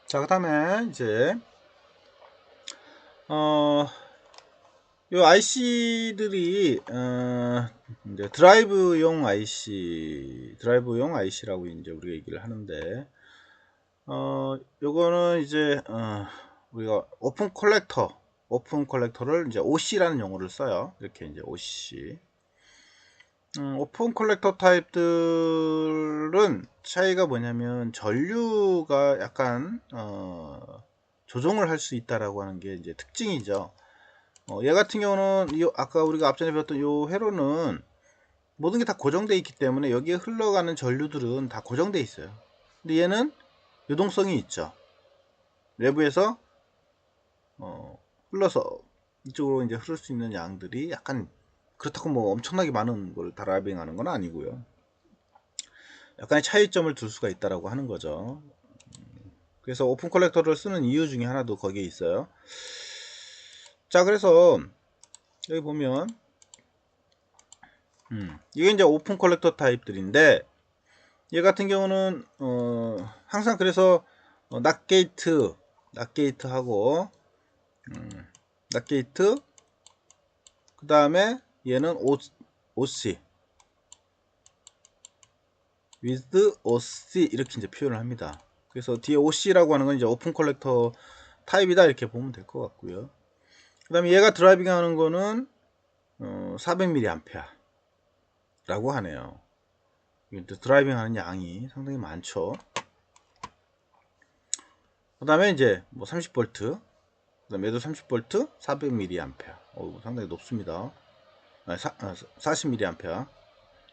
자, 그 다음에 이제 요 IC들이 이제 드라이브용 IC라고 이제 우리가 얘기를 하는데, 요거는 이제 우리가 오픈 컬렉터를 이제 OC라는 용어를 써요. 이렇게 이제 OC. 오픈 컬렉터 타입들은 차이가 뭐냐면 전류가 약간 조정을 할 수 있다라고 하는 게 이제 특징이죠. 얘 같은 경우는 아까 우리가 앞전에 배웠던 요 회로는 모든 게 다 고정되어 있기 때문에 여기에 흘러가는 전류들은 다 고정되어 있어요. 근데 얘는 유동성이 있죠. 외부에서 흘러서 이쪽으로 이제 흐를 수 있는 양들이 약간, 그렇다고 뭐 엄청나게 많은 걸 드라이빙하는 건 아니고요. 약간의 차이점을 둘 수가 있다라고 하는 거죠. 그래서 오픈 컬렉터를 쓰는 이유 중에 하나도 거기에 있어요. 자, 그래서 여기 보면 이게 이제 오픈 컬렉터 타입들인데, 얘 같은 경우는 항상 그래서 낫게이트하고 낫게이트, 그 다음에 얘는 OC with OC 이렇게 이제 표현을 합니다. 그래서 뒤에 OC라고 하는 건 이제 오픈 컬렉터 타입이다 이렇게 보면 될 것 같고요. 그 다음에 얘가 드라이빙 하는 거는 400mAh 라고 하네요. 드라이빙 하는 양이 상당히 많죠. 그 다음에 이제 뭐 30V, 그 다음에 얘도 30V 400mAh, 상당히 높습니다. 40mAh,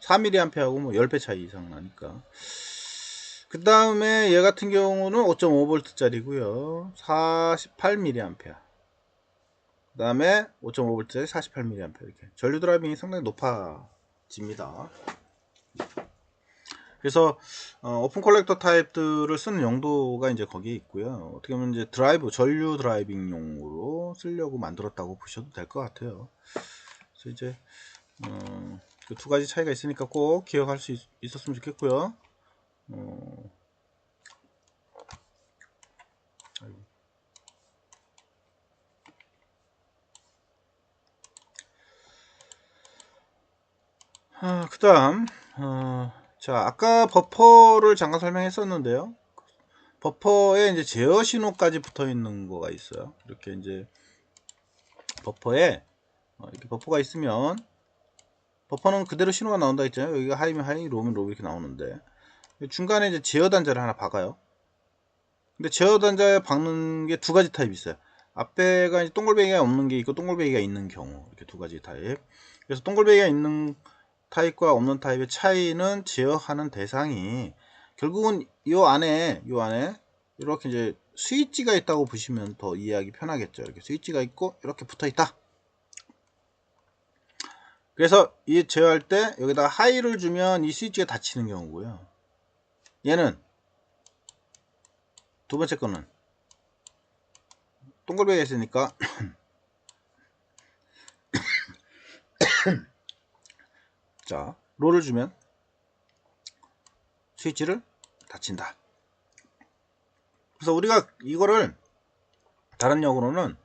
4mAh하고 뭐 10배 차이 이상 나니까. 그 다음에 얘 같은 경우는 5.5V 짜리고요 48mAh. 그 다음에 5.5V 48mAh. 이렇게 전류 드라이빙이 상당히 높아집니다. 그래서 오픈 컬렉터 타입들을 쓰는 용도가 이제 거기에 있고요. 어떻게 보면 이제 전류 드라이빙용으로 쓰려고 만들었다고 보셔도 될 것 같아요. 그래서 이제 그 두 가지 차이가 있으니까 꼭 기억할 수 있었으면 좋겠고요. 그 다음, 자, 아까 버퍼를 잠깐 설명했었는데요. 버퍼에 이제 제어 신호까지 붙어 있는 거가 있어요. 이렇게 이제 버퍼에 이렇게 버퍼가 있으면, 버퍼는 그대로 신호가 나온다 했잖아요. 여기가 하이면 하이, 로우면 로우 이렇게 나오는데, 중간에 이제 제어 단자를 하나 박아요. 근데 제어 단자에 박는 게 두 가지 타입이 있어요. 앞에가 이제 동글뱅이가 없는 게 있고 동글뱅이가 있는 경우, 이렇게 두 가지 타입. 그래서 동글뱅이가 있는 타입과 없는 타입의 차이는 제어하는 대상이 결국은 요 안에 이렇게 이제 스위치가 있다고 보시면 더 이해하기 편하겠죠. 이렇게 스위치가 있고 이렇게 붙어 있다. 그래서 이 제어할 때 여기다가 하이를 주면 이 스위치가 닫히는 경우고요. 얘는 두 번째 거는 동글뱅이가 있으니까 자, 롤을 주면 스위치를 닫힌다. 그래서 우리가 이거를 다른 용어로는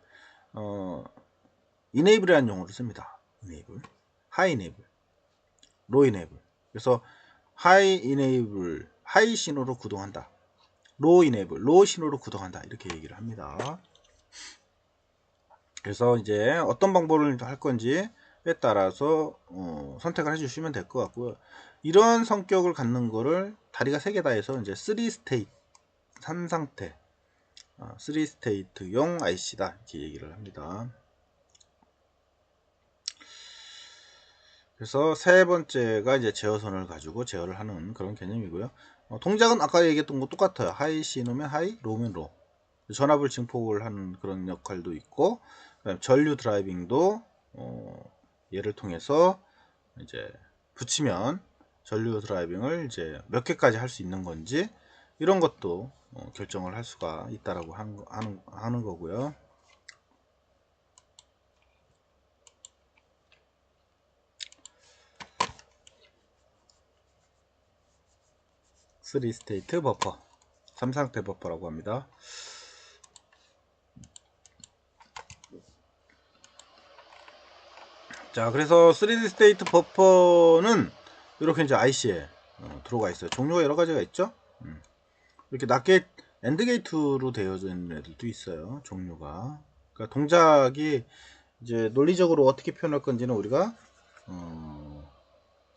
이네이블이라는 용어를 씁니다. 이네이블, 하이 이네이블, 로 이네이블. 그래서 하이 신호로 구동한다. 로 이네이블, 로 신호로 구동한다. 이렇게 얘기를 합니다. 그래서 이제 어떤 방법을 할 건지에 따라서 선택을 해주시면 될 것 같고요. 이런 성격을 갖는 거를 다리가 3개다 해서 이제 3스테이트, 3상태, 3스테이트용 IC다 이렇게 얘기를 합니다. 그래서 세 번째가 이제 제어선을 가지고 제어를 하는 그런 개념이고요. 동작은 아까 얘기했던 거 똑같아요. 하이 신호면 하이, 로우면 로. 전압을 증폭을 하는 그런 역할도 있고, 전류 드라이빙도 얘를 통해서 이제 붙이면 전류 드라이빙을 이제 몇 개까지 할 수 있는 건지 이런 것도 결정을 할 수가 있다라고 하는 거고요. 3스테이트 버퍼. 3상태 버퍼라고 합니다. 자, 그래서 3D 스테이트 버퍼는 이렇게 이제 IC에 들어가 있어요. 종류가 여러 가지가 있죠. 이렇게 낫게이트, 엔드게이트로 되어져 있는 애들도 있어요. 종류가. 그러니까 동작이 이제 논리적으로 어떻게 표현할 건지는 우리가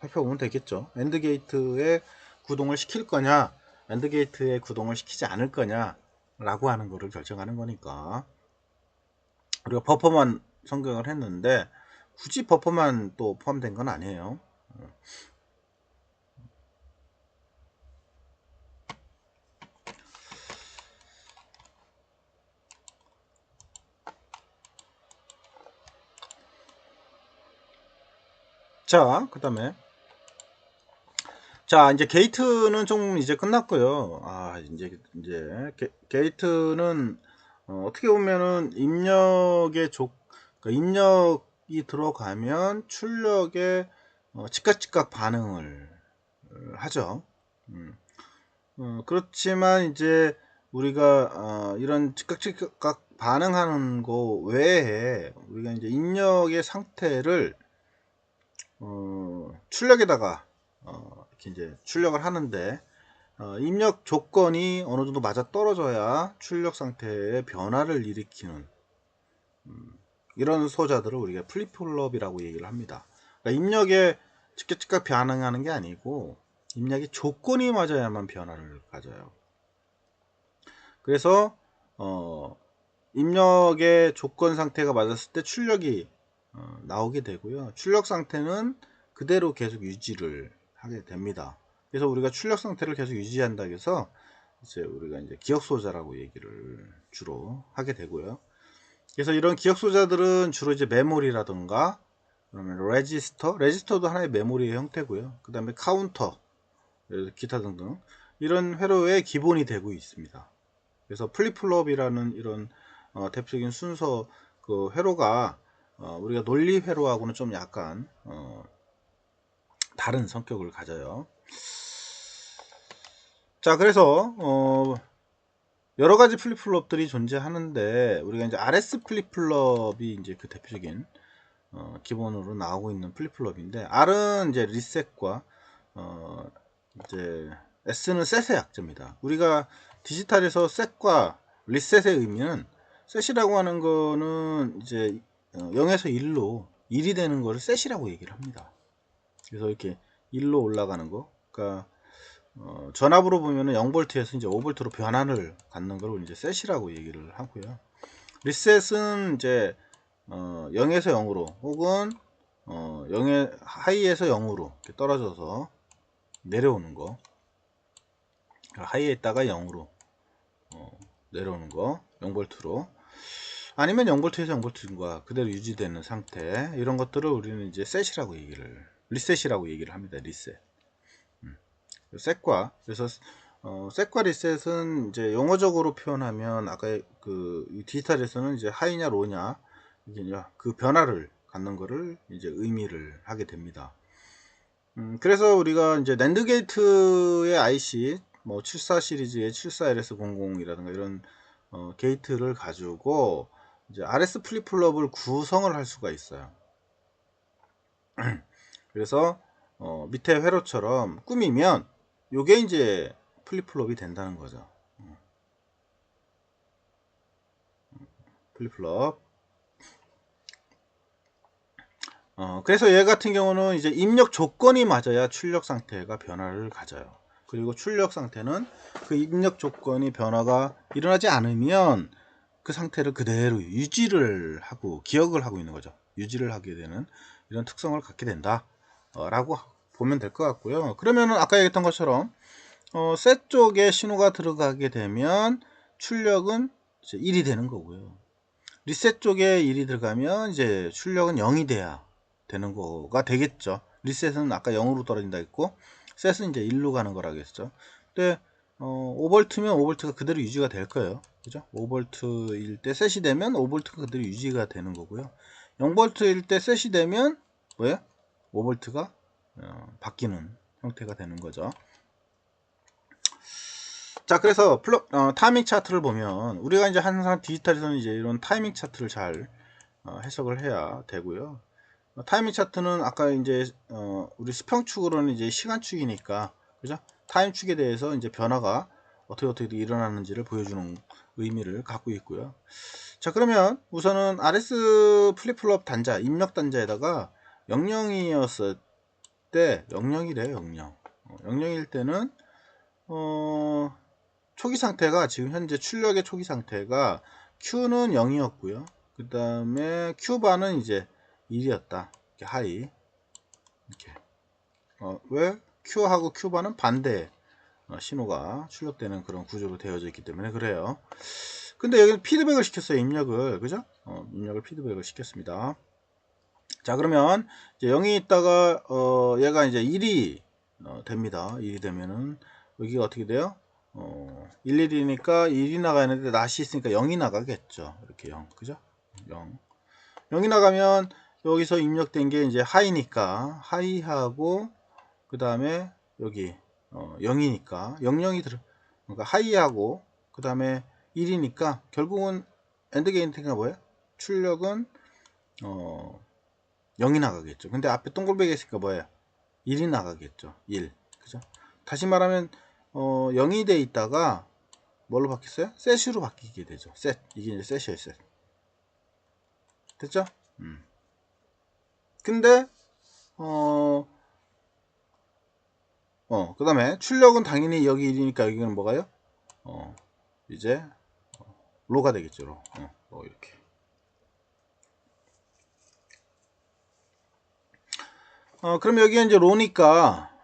살펴보면 되겠죠. 엔드게이트에 구동을 시킬 거냐, 엔드게이트에 구동을 시키지 않을 거냐 라고 하는 거를 결정하는 거니까 우리가 버퍼만 성경을 했는데 굳이 버퍼만 또 포함된 건 아니에요. 자, 그 다음에 자, 이제 게이트는 좀 이제 끝났고요. 이제 게이트는 어떻게 보면은 그러니까 입력이 들어가면 출력에 즉각 반응을 하죠. 그렇지만 이제 우리가 이런 즉각 반응하는 거 외에 우리가 이제 입력의 상태를 출력에다가 이렇게 이제 출력을 하는데 입력 조건이 어느 정도 맞아 떨어져야 출력 상태의 변화를 일으키는 이런 소자들을 우리가 플립플롭이라고 얘기를 합니다. 그러니까 입력에 즉각 반응하는 게 아니고 입력의 조건이 맞아야만 변화를 가져요. 그래서 입력의 조건 상태가 맞았을 때 출력이 나오게 되고요. 출력 상태는 그대로 계속 유지를 하게 됩니다. 그래서 우리가 출력 상태를 계속 유지한다 해서 이제 우리가 이제 기억 소자라고 얘기를 주로 하게 되고요. 그래서 이런 기억 소자들은 주로 이제 메모리라든가 그러면 레지스터도 하나의 메모리의 형태고요. 그 다음에 카운터, 기타 등등 이런 회로의 기본이 되고 있습니다. 그래서 플립플롭이라는 이런 대표적인 순서 그 회로가 우리가 논리 회로하고는 좀 약간 다른 성격을 가져요. 자, 그래서 여러 가지 플립플롭들이 존재하는데 우리가 이제 RS 플립플롭이 이제 그 대표적인 기본으로 나오고 있는 플립플롭인데 R은 이제 리셋과 이제 S는 셋의 약자입니다. 우리가 디지털에서 셋과 리셋의 의미는 셋이라고 하는 거는 이제 0에서 1로 1이 되는 거를 셋이라고 얘기를 합니다. 그래서 이렇게 1로 올라가는 거, 그러니까 전압으로 보면은 0V에서 이제 5V로 변환을 갖는 걸 이제 셋이라고 얘기를 하고요. 리셋은 이제 0에서 0으로 혹은 0의 하이에서 0으로 이렇게 떨어져서 내려오는 거, 하이에 있다가 0으로 내려오는 거, 0V로 아니면 0V에서 0V과 그대로 유지되는 상태, 이런 것들을 우리는 이제 셋이라고 리셋이라고 얘기를 합니다. 리셋. 셋과, 그래서 셋과 리셋은 이제 용어적으로 표현하면 아까 그 디지털에서는 이제 하이냐 로냐 이게 그 변화를 갖는 거를 이제 의미를 하게 됩니다. 그래서 우리가 이제 낸드 게이트의 IC 뭐 74 시리즈의 74LS00이라든가 이런 게이트를 가지고 이제 RS 플립플롭을 구성을 할 수가 있어요. 그래서 밑에 회로처럼 꾸미면 요게 이제 플립플롭이 된다는 거죠. 플립플롭. 그래서 얘 같은 경우는 이제 입력 조건이 맞아야 출력 상태가 변화를 가져요. 그리고 출력 상태는 그 입력 조건이 변화가 일어나지 않으면 그 상태를 그대로 유지를 하고 기억을 하고 있는 거죠. 유지를 하게 되는 이런 특성을 갖게 된다 라고 보면 될 것 같고요. 그러면은 아까 얘기했던 것처럼 셋 쪽에 신호가 들어가게 되면 출력은 이제 1이 되는 거고요. 리셋 쪽에 1이 들어가면 이제 출력은 0이 돼야 되는 거가 되겠죠. 리셋은 아까 0으로 떨어진다 했고 셋은 이제 1로 가는 거라고 했죠. 근데 5V면 5V가 그대로 유지가 될 거예요. 그죠? 5V일 때 셋이 되면 5V가 그대로 유지가 되는 거고요. 0V일 때 셋이 되면 뭐예요? 5V가 바뀌는 형태가 되는 거죠. 자, 그래서 타이밍 차트를 보면 우리가 이제 항상 디지털에서는 이제 이런 타이밍 차트를 잘 해석을 해야 되고요. 타이밍 차트는 아까 이제 우리 수평축으로는 이제 시간축이니까, 그죠? 타임축에 대해서 이제 변화가 어떻게 일어나는지를 보여주는 의미를 갖고 있고요. 자, 그러면 우선은 RS 플립플롭 단자, 입력 단자에다가 00이었을 때, 00이래요, 00. 00일 때는 초기 상태가, 지금 현재 출력의 초기 상태가 Q는 0이었고요. 그 다음에 Q바는 이제 1이었다. 이렇게 하이. 이렇게. 왜? Q하고 Q바는 반대 신호가 출력되는 그런 구조로 되어져 있기 때문에 그래요. 근데 여기는 피드백을 시켰어요. 입력을. 그죠? 입력을 피드백을 시켰습니다. 자, 그러면 이제 0이 있다가 얘가 이제 1이 됩니다. 1이 되면은 여기가 어떻게 돼요? 11이니까 1이 나가야 하는데 낫이 있으니까 0이 나가겠죠. 이렇게 0. 그죠? 0. 0이 나가면 여기서 입력된 게 이제 하이니까 하이하고 그 다음에 여기 0이니까 00이 그러니까 하이하고 그 다음에 1이니까 결국은 엔드게인트가 뭐예요? 출력은 0이 나가겠죠. 근데 앞에 동글베개 있으니까 뭐예요? 1이 나가겠죠. 1. 그죠? 다시 말하면 0이 돼 있다가 뭘로 바뀌었어요? 셋으로 바뀌게 되죠. 셋. 이게 이제 셋이에요. 셋. 됐죠? 근데 그 다음에 출력은 당연히 여기 1이니까 여기는 뭐가요? 이제 로가 되겠죠. 로 이렇게. 그럼 여기가 이제 로니까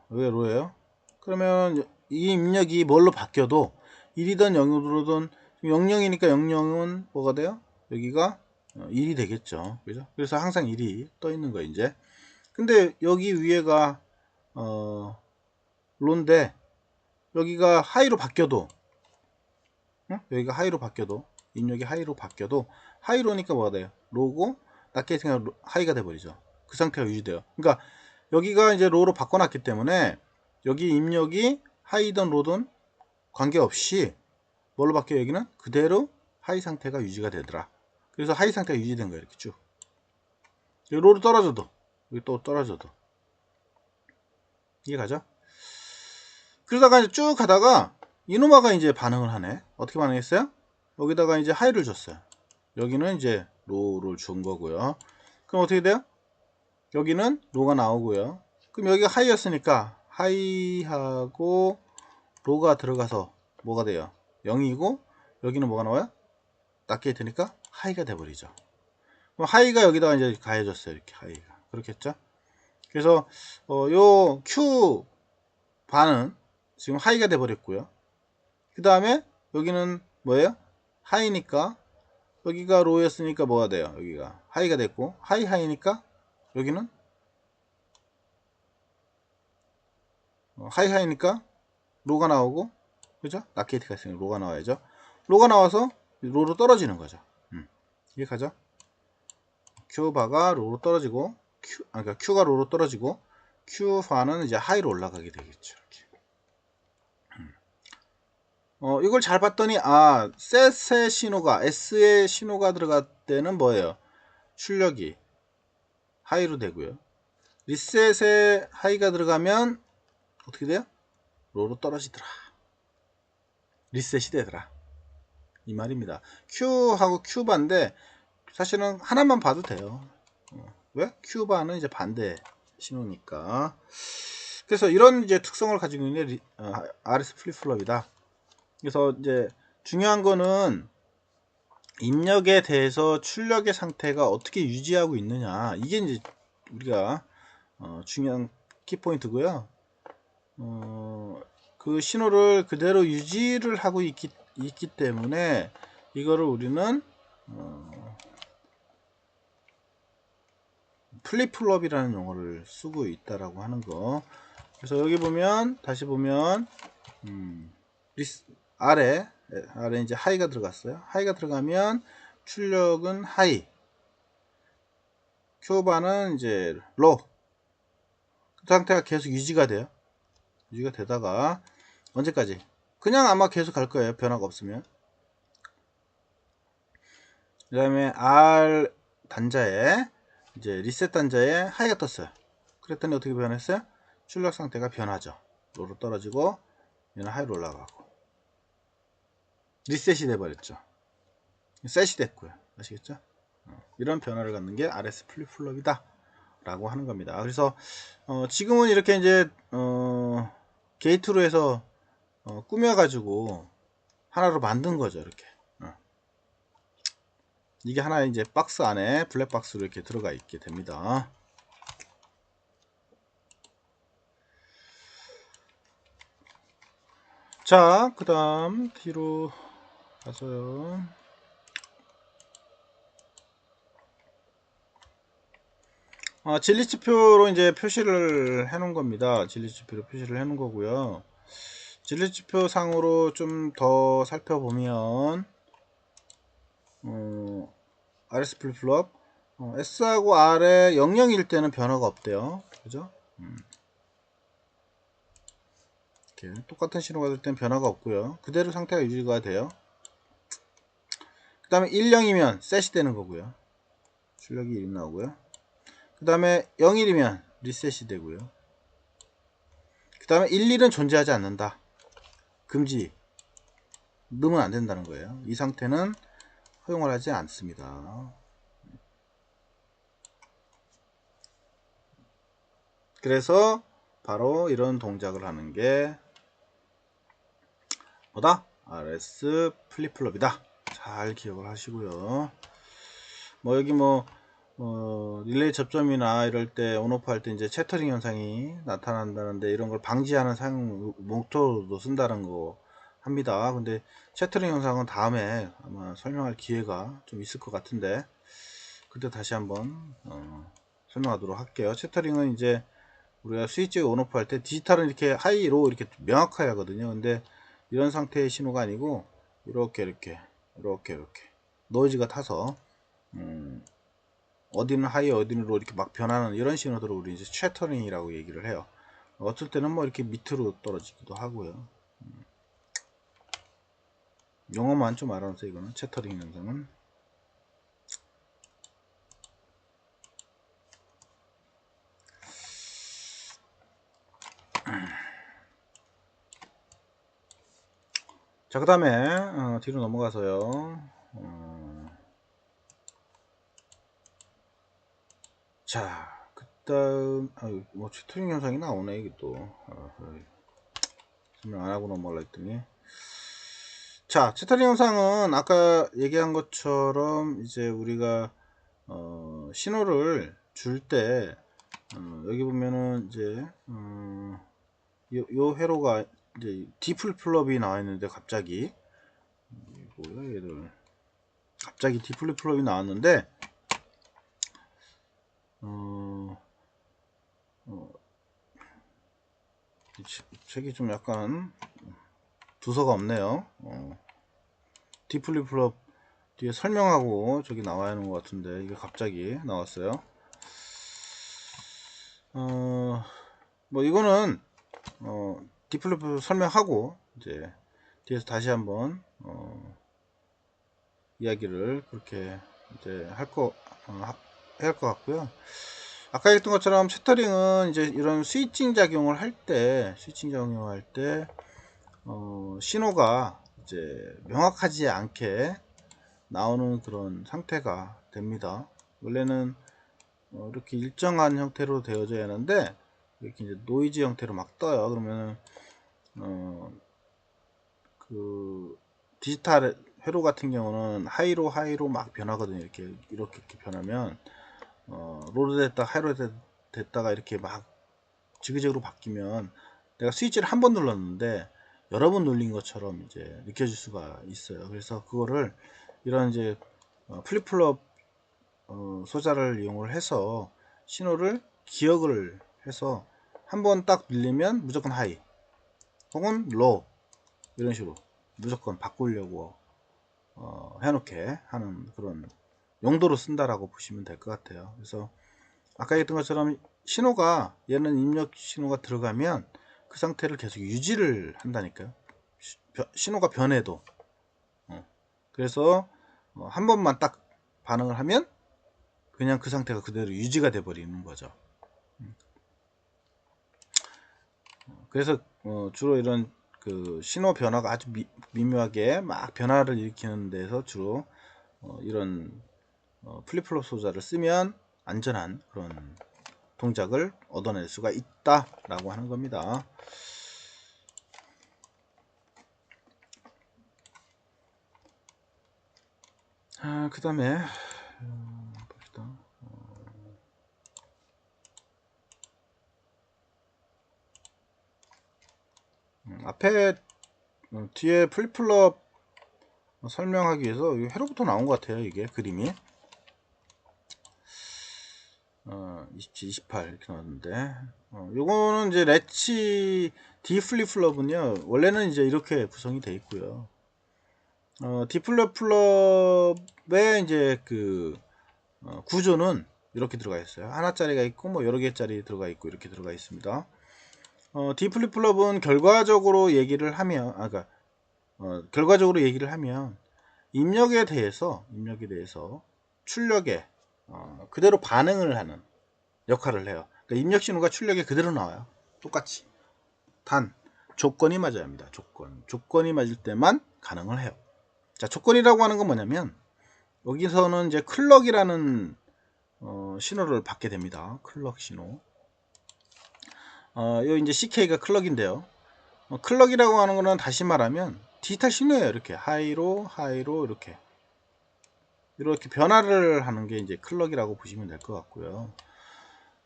왜 로예요? 그러면 이 입력이 뭘로 바뀌어도 1이든 0으로든 00이니까 00은 뭐가 돼요? 여기가 1이 되겠죠. 그죠? 그래서 항상 1이 떠 있는 거예요, 이제. 근데 여기 위에가 로인데 여기가 하이로 바뀌어도 여기가 하이로 바뀌어도 입력이 하이로 바뀌어도 하이로니까 뭐가 돼요? 로고 낮게 있으니까 하이가 돼 버리죠. 그 상태가 유지돼요. 그러니까 여기가 이제 로로 바꿔놨기 때문에 여기 입력이 하이든 로든 관계없이 뭘로 바뀌어요? 여기는 그대로 하이 상태가 유지가 되더라. 그래서 하이 상태가 유지된 거예요. 이렇게 쭉. 여기 로로 떨어져도 여기 또 떨어져도 이해가죠? 그러다가 이제 쭉 가다가 이노마가 이제 반응을 하네. 어떻게 반응했어요? 여기다가 이제 하이를 줬어요. 여기는 이제 로를 준 거고요. 그럼 어떻게 돼요? 여기는 로가 나오고요. 그럼 여기가 하이였으니까 하이하고 로가 들어가서 뭐가 돼요? 0이고 여기는 뭐가 나와요? 낮게 되니까 하이가 돼버리죠. 그럼 하이가 여기다가 이제 가해졌어요. 이렇게 하이가. 그렇겠죠? 그래서 요 Q 반은 지금 하이가 돼버렸고요. 그 다음에 여기는 뭐예요? 하이니까 여기가 로였으니까 뭐가 돼요? 여기가 하이가 됐고 하이니까 여기는 하이니까 로가 나오고 그죠? 나케이트가 있으니까 로가 나와야죠. 로가 나와서 로로 떨어지는 거죠. 이해가죠? Q바가 로로 떨어지고 그러니까 Q가 로로 떨어지고 Q바는 이제 하이로 올라가게 되겠죠. 이렇게. 이걸 잘 봤더니 셋의 신호가 S의 신호가 들어갈 때는 뭐예요? 출력이 하이로 되고요. 리셋에 하이가 들어가면 어떻게 돼요? 로로 떨어지더라. 리셋이 되더라. 이 말입니다. Q하고 Q바인데 사실은 하나만 봐도 돼요. 왜? Q바는 이제 반대 신호니까. 그래서 이런 이제 특성을 가지고 있는 RS 플립플롭이다. 그래서 이제 중요한 거는 입력에 대해서 출력의 상태가 어떻게 유지하고 있느냐. 이게 이제 우리가 중요한 키포인트고요. 그 신호를 그대로 유지를 하고 있기 때문에 이거를 우리는 플립플롭이라는 용어를 쓰고 있다라고 하는 거. 그래서 여기 보면 다시 보면 아래 이제 하이가 들어갔어요. 하이가 들어가면 출력은 하이, Q바는 이제 로. 그 상태가 계속 유지가 돼요. 유지가 되다가 언제까지? 그냥 아마 계속 갈 거예요. 변화가 없으면. 그 다음에 R 단자에 이제 리셋 단자에 하이가 떴어요. 그랬더니 어떻게 변했어요? 출력 상태가 변하죠. 로로 떨어지고 얘는 하이로 올라가고 리셋이 돼버렸죠. 셋이 됐고요. 아시겠죠? 이런 변화를 갖는 게 RS 플립플롭이다 라고 하는 겁니다. 그래서 지금은 이렇게 이제 게이트로 해서 꾸며 가지고 하나로 만든 거죠. 이렇게 이게 하나의 이제 박스 안에 블랙박스로 이렇게 들어가 있게 됩니다. 자, 그 다음 뒤로 가서요. 진리지표로 이제 표시를 해 놓은 겁니다. 진리지표로 표시를 해 놓은 거고요. 진리지표 상으로 좀 더 살펴보면 RS 플립플롭 S하고 R에 00일 때는 변화가 없대요. 그죠? 이렇게 똑같은 신호가 될 때는 변화가 없고요. 그대로 상태가 유지가 돼요. 그 다음에 10이면 셋이 되는 거고요. 출력이 1 나오고요. 그 다음에 01이면 리셋이 되고요. 그 다음에 11은 존재하지 않는다. 금지. 넣으면 안 된다는 거예요. 이 상태는 허용을 하지 않습니다. 그래서 바로 이런 동작을 하는 게 뭐다? RS 플립플롭이다. 잘 기억을 하시고요. 뭐 여기 릴레이 접점이나 이럴 때 온오프 할 때 이제 채터링 현상이 나타난다는데 이런 걸 방지하는 사용 목적으로도 쓴다는 거 합니다. 근데 채터링 현상은 다음에 아마 설명할 기회가 좀 있을 것 같은데 그때 다시 한번 설명하도록 할게요. 채터링은 이제 우리가 스위치 온오프 할 때 디지털은 이렇게 하이로 이렇게 명확하게 하거든요. 근데 이런 상태의 신호가 아니고 이렇게 노이즈가 타서 어디는 하이 어디는 로 이렇게 막 변하는 이런 신호들을 우리 이제 채터링이라고 얘기를 해요. 어떨 때는 뭐 이렇게 밑으로 떨어지기도 하고요. 영어만 좀 알아보세요. 이거는 채터링 현상은. 자, 그 다음에 뒤로 넘어가서요. 자, 그 다음 뭐 채터링 현상이 나오네. 이게 또 설명 안 하고 넘어가려 했더니. 자, 채터링 현상은 아까 얘기한 것처럼 이제 우리가 신호를 줄 때 여기 보면은 이제 요 회로가 이제 디플립플롭이 나와 있는데 갑자기 뭐야 얘들 갑자기 디플립플롭이 나왔는데 책이 좀 약간 두서가 없네요. 디플립플롭 뒤에 설명하고 저기 나와야 하는 것 같은데 이게 갑자기 나왔어요. 뭐 이거는 디플립플롭 설명하고 이제 뒤에서 다시 한번 이야기를 그렇게 이제 해야 할 것 같고요. 아까 했던 것처럼 채터링은 이제 이런 스위칭 작용을 할 때 신호가 이제 명확하지 않게 나오는 그런 상태가 됩니다. 원래는 이렇게 일정한 형태로 되어져야 하는데 이렇게 이제 노이즈 형태로 막 떠요. 그러면 그 디지털 회로 같은 경우는 하이로 막 변하거든요. 이렇게 변하면 로로 됐다 하이로 됐다가 이렇게 막 지그재그로 바뀌면 내가 스위치를 한 번 눌렀는데 여러 번 눌린 것처럼 이제 느껴질 수가 있어요. 그래서 그거를 이런 이제 플립플롭 소자를 이용을 해서 신호를 기억을 해서 한 번 딱 눌리면 무조건 하이 혹은 로우 이런 식으로 무조건 바꾸려고 해놓게 하는 그런 용도로 쓴다라고 보시면 될 것 같아요. 그래서 아까 했던 것처럼 신호가 얘는 입력 신호가 들어가면 그 상태를 계속 유지를 한다니까요. 신호가 변해도. 그래서 한 번만 딱 반응을 하면 그냥 그 상태가 그대로 유지가 돼 버리는 거죠. 그래서 주로 이런 그 신호 변화가 아주 미묘하게 막 변화를 일으키는 데서 주로 이런 플립플롭 소자를 쓰면 안전한 그런 동작을 얻어낼 수가 있다라고 하는 겁니다. 그 다음에 봅시다. 앞에 뒤에 플립플롭 설명하기 위해서 회로부터 나온 것 같아요. 이게 그림이 27, 28 이렇게 나왔는데 요거는 이제 레치 D 플립플롭은요 원래는 이제 이렇게 구성이 되어 있고요. D 플립플롭의 이제 그 구조는 이렇게 들어가 있어요. 하나짜리가 있고 뭐 여러 개짜리 들어가 있고 이렇게 들어가 있습니다. D 플립플롭은 결과적으로 얘기를 하면 결과적으로 얘기를 하면 입력에 대해서 출력에 그대로 반응을 하는 역할을 해요. 그러니까 입력 신호가 출력에 그대로 나와요. 똑같이. 단 조건이 맞아야 합니다. 조건이 맞을 때만 가능을 해요. 자, 조건이라고 하는 건 뭐냐면 여기서는 이제 클럭이라는 신호를 받게 됩니다. 클럭 신호. 요 이제 CK가 클럭인데요. 클럭이라고 하는 거는 다시 말하면 디지털 신호예요. 이렇게 하이로 이렇게 변화를 하는 게 이제 클럭이라고 보시면 될 것 같고요.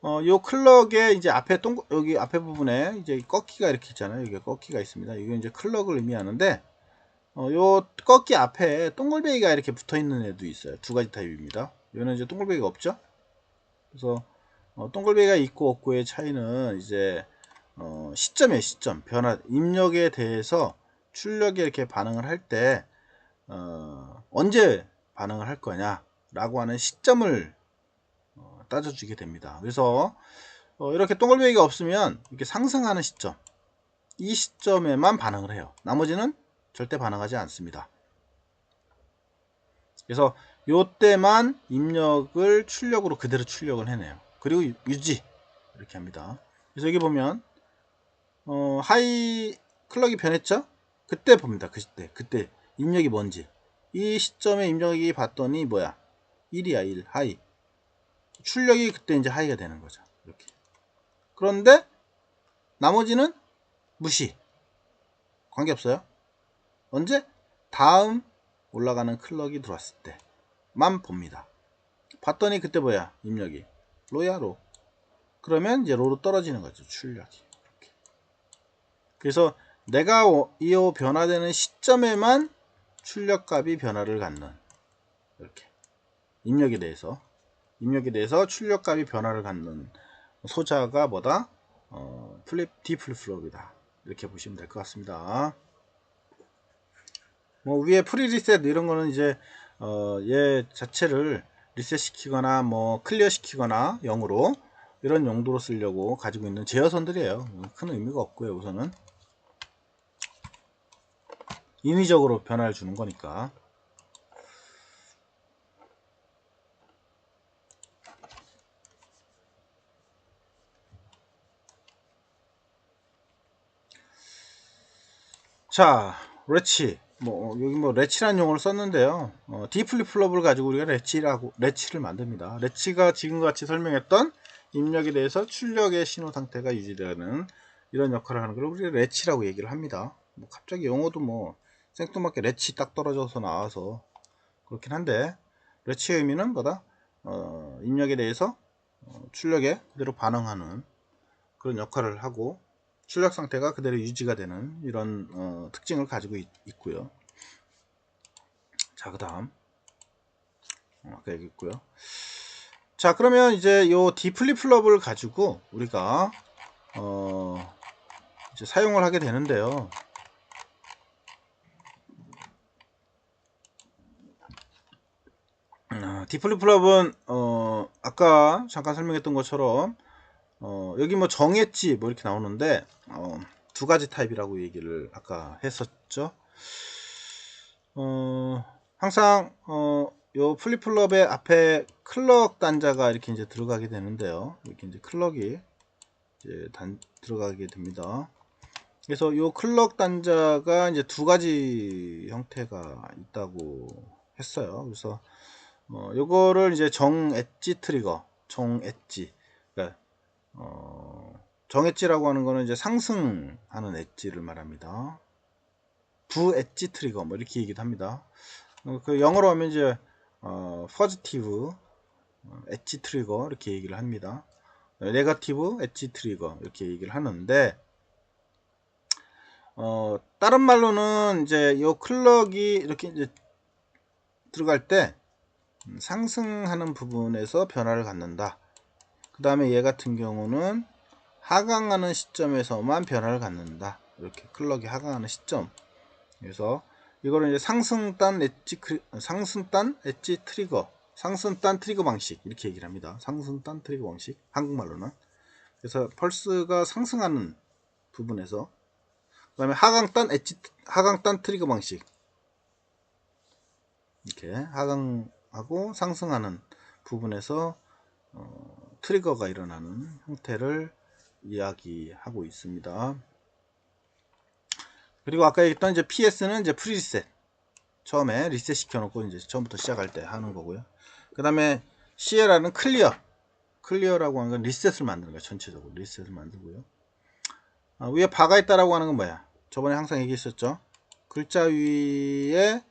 요 클럭의 이제 앞에 여기 앞에 부분에 이제 꺾기가 이렇게 있잖아요. 이게 꺾기가 있습니다. 이게 이제 클럭을 의미하는데 요 꺾기 앞에 동글베이가 이렇게 붙어 있는 애도 있어요. 두 가지 타입입니다. 얘는 이제 동글베이가 없죠. 그래서 동글베이가 있고 없고의 차이는 이제 시점이에요. 시점 변화 입력에 대해서 출력에 이렇게 반응을 할 때 언제 반응을 할 거냐 라고 하는 시점을 따져주게 됩니다. 그래서 이렇게 동글베이가 없으면 이렇게 상승하는 시점 이 시점에만 반응을 해요. 나머지는 절대 반응하지 않습니다. 그래서 요때만 입력을 출력으로 그대로 출력을 해내요. 그리고 유지 이렇게 합니다. 그래서 여기 보면 하이 클럭이 변했죠? 그때 봅니다. 그때 입력이 뭔지 이 시점에 입력이 봤더니 뭐야 1이야 1 하이 출력이 그때 이제 하이가 되는 거죠. 이렇게. 그런데 나머지는 무시 관계없어요. 언제? 다음 올라가는 클럭이 들어왔을 때만 봅니다. 봤더니 그때 뭐야 입력이 로야 로. 그러면 이제 로로 떨어지는 거죠. 출력이. 이렇게. 그래서 내가 이 변화되는 시점에만 출력값이 변화를 갖는 이렇게 입력에 대해서 출력값이 변화를 갖는 소자가 뭐다? D 플립플롭이다. 이렇게 보시면 될 것 같습니다. 뭐 위에 프리 리셋 이런 거는 이제 얘 자체를 리셋 시키거나 뭐 클리어 시키거나 0으로 이런 용도로 쓰려고 가지고 있는 제어선들이에요. 큰 의미가 없고요. 우선은 인위적으로 변화를 주는 거니까. 자, 레치 여기 레치라는 용어를 썼는데요. D 플립플롭을 가지고 우리가 레치를 만듭니다. 레치가 지금같이 설명했던 입력에 대해서 출력의 신호 상태가 유지되는 이런 역할을 하는 걸 우리가 레치라고 얘기를 합니다. 갑자기 영어도 생뚱맞게 레치 딱 떨어져서 나와서 그렇긴 한데 레치의 의미는 뭐다? 입력에 대해서 출력에 그대로 반응하는 그런 역할을 하고 출력 상태가 그대로 유지가 되는 이런 특징을 가지고 있고요. 자, 그 다음 아까 얘기했고요. 자, 그러면 이제 요 D 플립플롭을 가지고 우리가 이제 사용을 하게 되는데요. D 플립플롭은 아까 잠깐 설명했던 것처럼 여기 정했지 이렇게 나오는데 두 가지 타입이라고 얘기를 아까 했었죠. 항상 요 플립플롭의 앞에 클럭 단자가 이렇게 이제 들어가게 되는데요. 이렇게 이제 클럭이 이제 들어가게 됩니다. 그래서 요 클럭 단자가 이제 두 가지 형태가 있다고 했어요. 그래서 요거를 이제 정 엣지 트리거, 정 엣지, 그러니까 정 엣지라고 하는 거는 이제 상승하는 엣지를 말합니다. 부 엣지 트리거 뭐 이렇게 얘기도 합니다. 그 영어로 하면 이제 포지티브 엣지 트리거 이렇게 얘기를 합니다. 네거티브 엣지 트리거 이렇게 얘기를 하는데 다른 말로는 이제 요 클럭이 이렇게 이제 들어갈 때 상승하는 부분에서 변화를 갖는다. 그 다음에 얘 같은 경우는 하강하는 시점에서만 변화를 갖는다. 이렇게 클럭이 하강하는 시점. 그래서 이거를 이제 상승단 엣지 트리거, 상승단 트리거 방식 이렇게 얘기를 합니다. 상승단 트리거 방식, 한국말로는. 그래서 펄스가 상승하는 부분에서, 그다음에 하강단 트리거 방식, 이렇게 하강하고 상승하는 부분에서 트리거가 일어나는 형태를 이야기하고 있습니다. 그리고 아까 얘기했던 이제 PS는 이제 프리셋, 처음에 리셋 시켜놓고 이제 처음부터 시작할 때 하는 거고요. 그 다음에 CLR은 클리어라고 하는 건 리셋을 만드는 거예요. 전체적으로 리셋을 만들고요. 위에 바가 있다라고 하는 건 뭐야? 저번에 항상 얘기했었죠. 글자 위에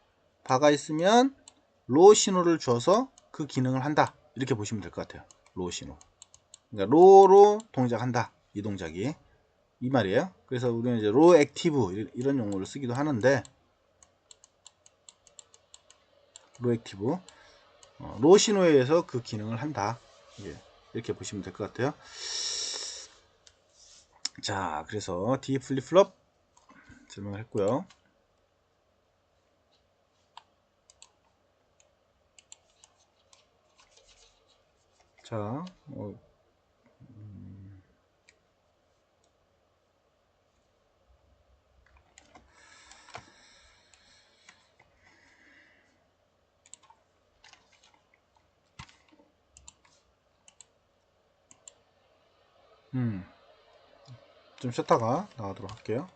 바가 있으면 로 신호를 줘서 그 기능을 한다. 이렇게 보시면 될 것 같아요. 로 신호. 그러니까 로로 동작한다. 이 동작이. 이 말이에요. 그래서 우리는 이제 로 액티브 이런 용어를 쓰기도 하는데, 로 액티브, 로 신호에 의해서 그 기능을 한다. 이렇게 보시면 될 것 같아요. 자, 그래서 D 플립플롭 설명을 했고요. 자, 좀 쉬었다가 나가도록 할게요.